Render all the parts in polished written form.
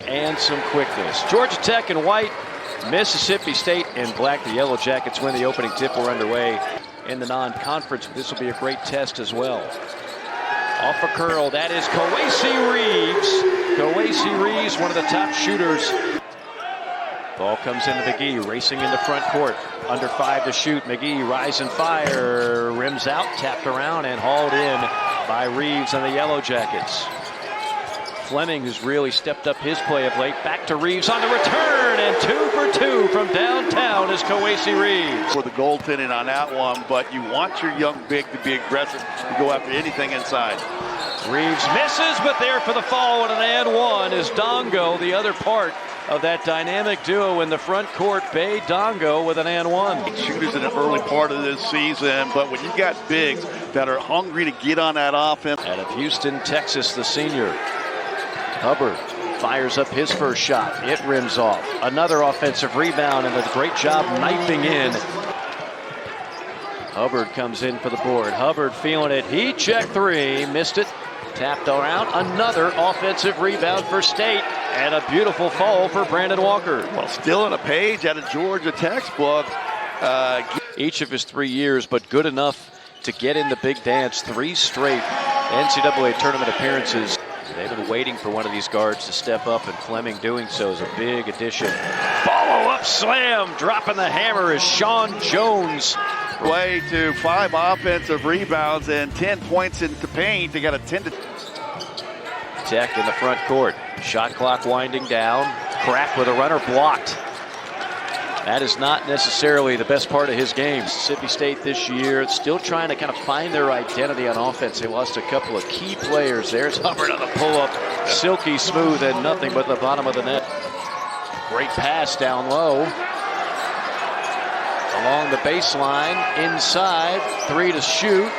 and some quickness. Georgia Tech in white, Mississippi State in black. The Yellow Jackets win the opening tip. We're underway in the non-conference. This will be a great test as well. Off a curl, that is Kowacie Reeves. Kowacie Reeves, one of the top shooters. Ball comes into McGee, racing into front court. Under 5 to shoot. McGee, rise and fire. Rims out, tapped around, and hauled in by Reeves on the Yellow Jackets. Fleming, who's really stepped up his play of late. Back to Reeves on the return, and 2 for 2 from downtown is Kowacie Reeves. For the goaltending on that one, but you want your young big to be aggressive to go after anything inside. Reeves misses, but there for the fall and an and one is Ndongo, the other part of that dynamic duo in the front court. Baye Ndongo with an and one. Shooters in the early part of this season, but when you got bigs that are hungry to get on that offense. Out of Houston, Texas, the senior. Hubbard fires up his first shot. It rims off. Another offensive rebound, and a great job knifing in. Hubbard comes in for the board. Hubbard feeling it. He checked 3, missed it. Tapped around. Another offensive rebound for State, and a beautiful fall for Brandon Walker. Well, still in a page out of Georgia textbook. Each of his 3 years, but good enough to get in the big dance. 3 straight NCAA tournament appearances. They've been waiting for one of these guards to step up, and Fleming doing so is a big addition. Follow-up slam, dropping the hammer is Sean Jones. Way to 5 offensive rebounds and 10 points into paint. They got a 10 to... Tech in the front court. Shot clock winding down. Crack with a runner blocked. That is not necessarily the best part of his game. Mississippi State this year still trying to kind of find their identity on offense. They lost a couple of key players. There's Hubbard on the pull-up. Silky smooth and nothing but the bottom of the net. Great pass down low. Along the baseline, inside, 3 to shoot.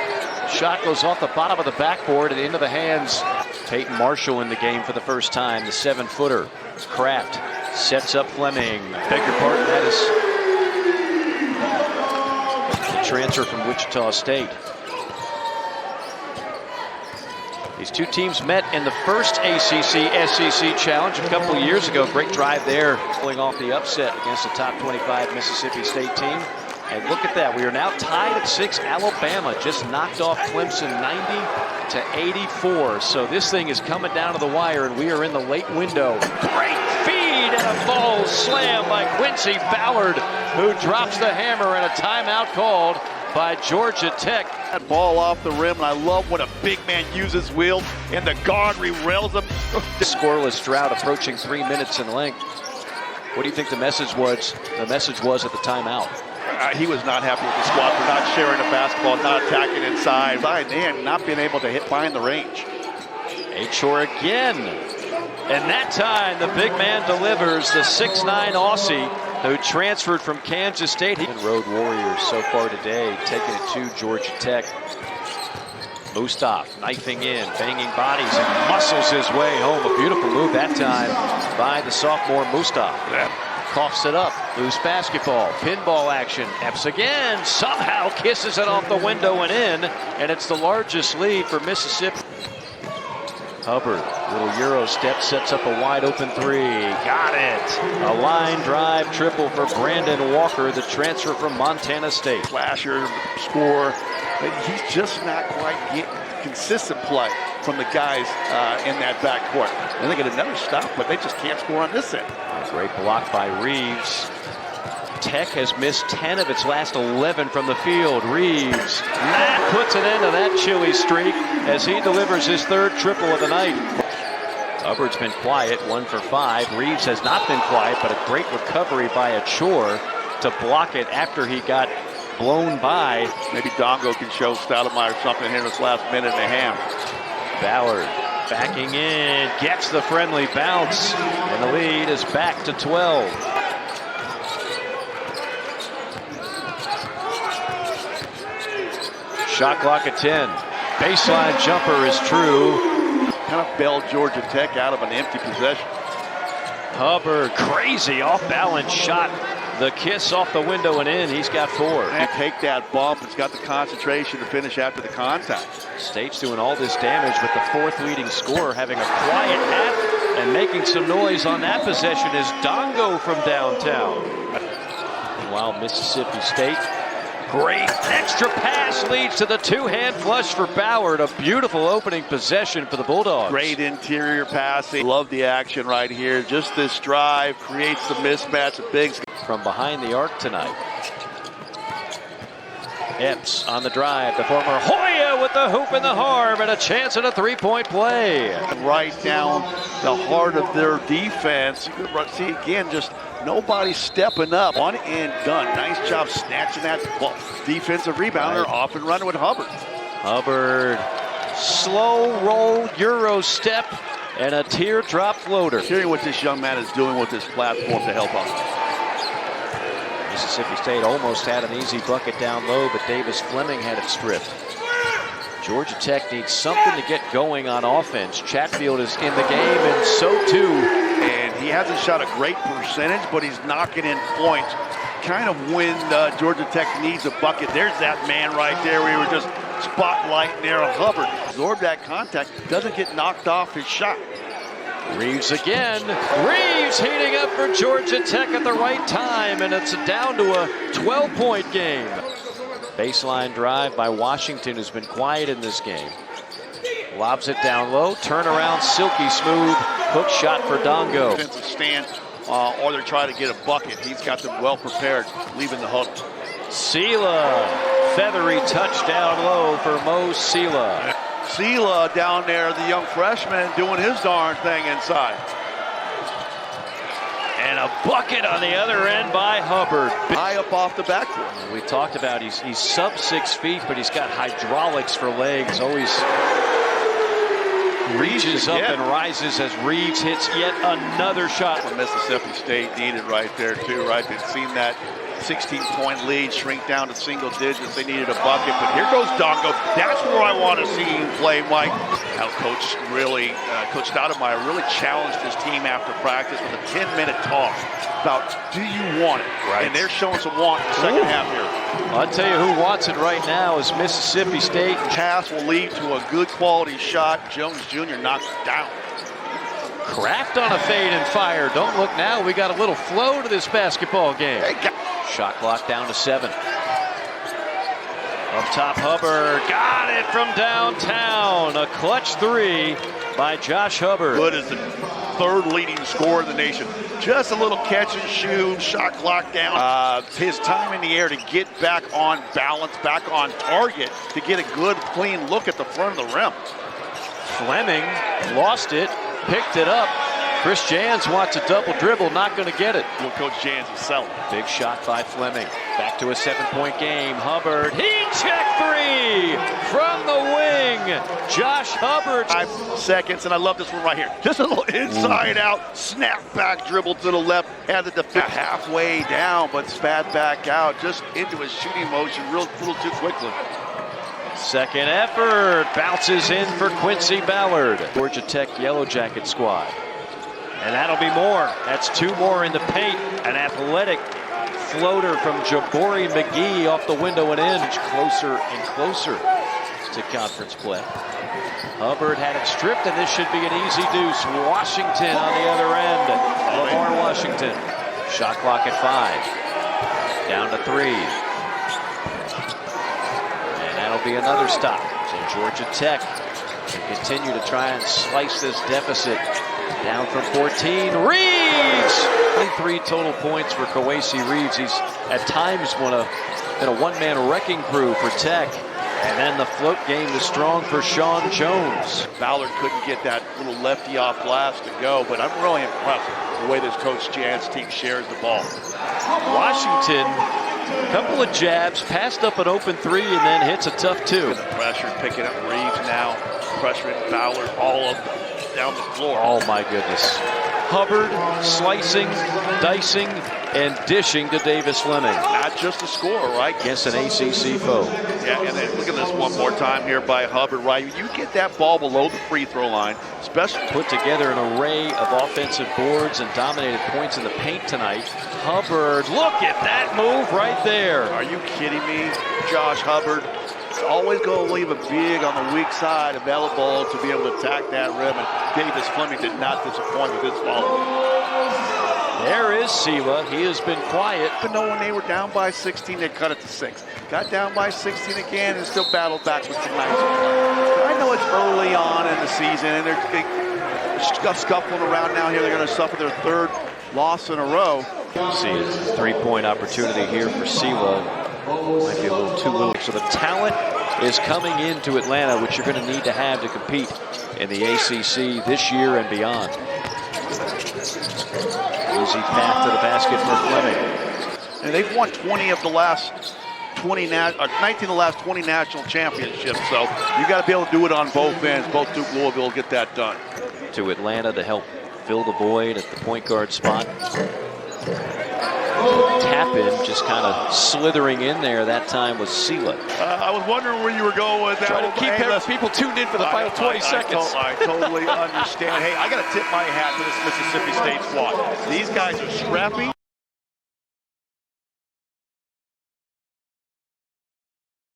Shot goes off the bottom of the backboard and into the hands. Peyton Marshall in the game for the first time, the 7-footer. Kraft sets up Fleming. Beg your pardon, that is the transfer from Wichita State. These two teams met in the first ACC-SEC challenge a couple of years ago. Great drive there, pulling off the upset against the top 25 Mississippi State team. And look at that, we are now tied at 6. Alabama just knocked off Clemson 90-84. So this thing is coming down to the wire, and we are in the late window. Great feed and a ball slam by Quincy Ballard, who drops the hammer, and a timeout called by Georgia Tech. That ball off the rim, and I love when a big man uses wheels and the guard rails him. Scoreless drought approaching 3 minutes in length. What do you think the message was? The message was at the timeout. He was not happy with the squad for not sharing the basketball, not attacking inside, and not being able to find the range. Achor again. And that time the big man delivers, the 6'9" Aussie who transferred from Kansas State. Road Warriors so far today, taking it to Georgia Tech. Mustaf knifing in, banging bodies, and muscles his way home. A beautiful move that time by the sophomore Mustaf. Coughs it up, loose basketball, pinball action. Epps again, somehow kisses it off the window and in, and it's the largest lead for Mississippi. Hubbard, little Euro step, sets up a wide open 3. Got it. A line drive triple for Brandon Walker, the transfer from Montana State. Flasher, score. He's just not quite getting consistent play from the guys in that backcourt. And they get another stop, but they just can't score on this end. A great block by Reeves. Tech has missed 10 of its last 11 from the field. Reeves, that puts an end to that chilly streak as he delivers his 3rd triple of the night. Hubbard's been quiet, 1 for 5. Reeves has not been quiet, but a great recovery by Achor to block it after he got blown by. Maybe Ndongo can show Stoudemire something here in this last minute and a half. Ballard backing in, gets the friendly bounce, and the lead is back to 12. Shot clock at 10. Baseline jumper is true. Kind of bailed Georgia Tech out of an empty possession. Hubbard, crazy off-balance shot. The kiss off the window and in. He's got 4. And take that bump. It's got the concentration to finish after the contact. State's doing all this damage with the 4th leading scorer having a quiet half And making some noise on that possession is Ndongo from downtown. Meanwhile, Mississippi State, great extra pass leads to the two-hand flush for Ballard. A beautiful opening possession for the Bulldogs. Great interior passing. Love the action right here. Just this drive creates the mismatch of bigs. From behind the arc tonight. Epps on the drive. The former Hoya with the hoop in the arm and a chance at a three-point play. Right down the heart of their defense. You could see again, just nobody stepping up. One and done. Nice job snatching that ball. Defensive rebounder off and running with Hubbard. Hubbard, slow roll Euro step and a teardrop floater. Hearing what this young man is doing with this platform to help us. Mississippi State almost had an easy bucket down low, but Davis Fleming had it stripped. Georgia Tech needs something to get going on offense. Chatfield is in the game, and so too. And he hasn't shot a great percentage, but he's knocking in points. Kind of when Georgia Tech needs a bucket. There's that man right there. We were just spotlighting there. Hubbard absorbed that contact, doesn't get knocked off his shot. Reeves again. Reeves heating up for Georgia Tech at the right time, and it's down to a 12-point game. Baseline drive by Washington, who's been quiet in this game. Lobs it down low, turnaround, silky smooth, hook shot for Ndongo. Defensive stand, or they're trying to get a bucket. He's got them well prepared, leaving the hook. Sela, feathery touch down low for Mo Sela. Sela down there, the young freshman, doing his darn thing inside. And a bucket on the other end by Hubbard. High up off the backboard. We talked about he's sub 6 feet, but he's got hydraulics for legs. Always reaches up and rises as Reeves hits yet another shot. What Mississippi State needed right there too, right? They'd seen that 16-point lead shrink down to single digits. They needed a bucket, but here goes Ndongo. That's where I want to see him play, Mike. Now, Coach Stoudemire really challenged his team after practice with a 10-minute talk about, do you want it? Right. And they're showing some want in the second half here. I'll tell you who wants it right now is Mississippi State. Pass will lead to a good quality shot. Jones Jr. knocks it down. Kraft on a fade and fire. Don't look now. We got a little flow to this basketball game. Shot clock down to 7. Up top, Hubbard got it from downtown. A clutch 3 by Josh Hubbard. Good as the third leading scorer in the nation. Just a little catch and shoot, shot clock down. His time in the air to get back on balance, back on target, to get a good, clean look at the front of the rim. Fleming lost it, picked it up. Chris Jans wants a double dribble, not going to get it. Well, Coach Jans is selling. Big shot by Fleming. Back to a 7-point game. Hubbard, heat check 3 from the wing. Josh Hubbard. 5 seconds, and I love this one right here. Just a little inside out, snap back dribble to the left, had the defense halfway down, but spat back out, just into a shooting motion, a little too quickly. Second effort, bounces in for Quincy Ballard. Georgia Tech Yellow Jacket squad. And that'll be more. That's 2 more in the paint. An athletic floater from Jabari McGee off the window and in. Closer and closer to conference play. Hubbard had it stripped, and this should be an easy deuce. Washington on the other end. Lamar Washington. Shot clock at 5. Down to 3. And that'll be another stop. So Georgia Tech can continue to try and slice this deficit. Down from 14, Reeves! 23 total points for Kowacie Reeves. He's at times been a one-man wrecking crew for Tech. And then the float game is strong for Sean Jones. Ballard couldn't get that little lefty off blast to go, but I'm really impressed with the way this Coach Jan's team shares the ball. Washington, a couple of jabs, passed up an open 3, and then hits a tough 2. The pressure, picking up Reeves now, pressuring Ballard all up down the floor. Oh my goodness. Hubbard slicing, dicing, and dishing to Davis Fleming. Not just a scorer, right? Against an ACC foe. Yeah, and then look at this one more time here by Hubbard, right? You get that ball below the free throw line, especially. Put together an array of offensive boards and dominated points in the paint tonight. Hubbard, look at that move right there. Are you kidding me? Josh Hubbard always going to leave a big on the weak side available to be able to attack that rim. And Davis Fleming did not disappoint with his follow. There is Siwa. He has been quiet. Even though when they were down by 16, they cut it to 6. Got down by 16 again and still battled back with some nice play. I know it's early on in the season and they're scuffling around now here. They're going to suffer their 3rd loss in a row. See a 3-point opportunity here for Siwa. Might be a little too little. So the talent is coming into Atlanta, which you're going to need to have to compete in the ACC this year and beyond. Easy path to the basket for Fleming. And they've won 19 of the last 20 national championships. So you got to be able to do it on both ends. Both Duke Louisville will get that done. To Atlanta to help fill the void at the point guard spot. Tap-in just kind of slithering in there. That time was Siwa. I was wondering where you were going with that. Trying to keep people tuned in for the final 20 seconds. I totally understand. Hey, I got to tip my hat to this Mississippi State squad. These guys are scrappy.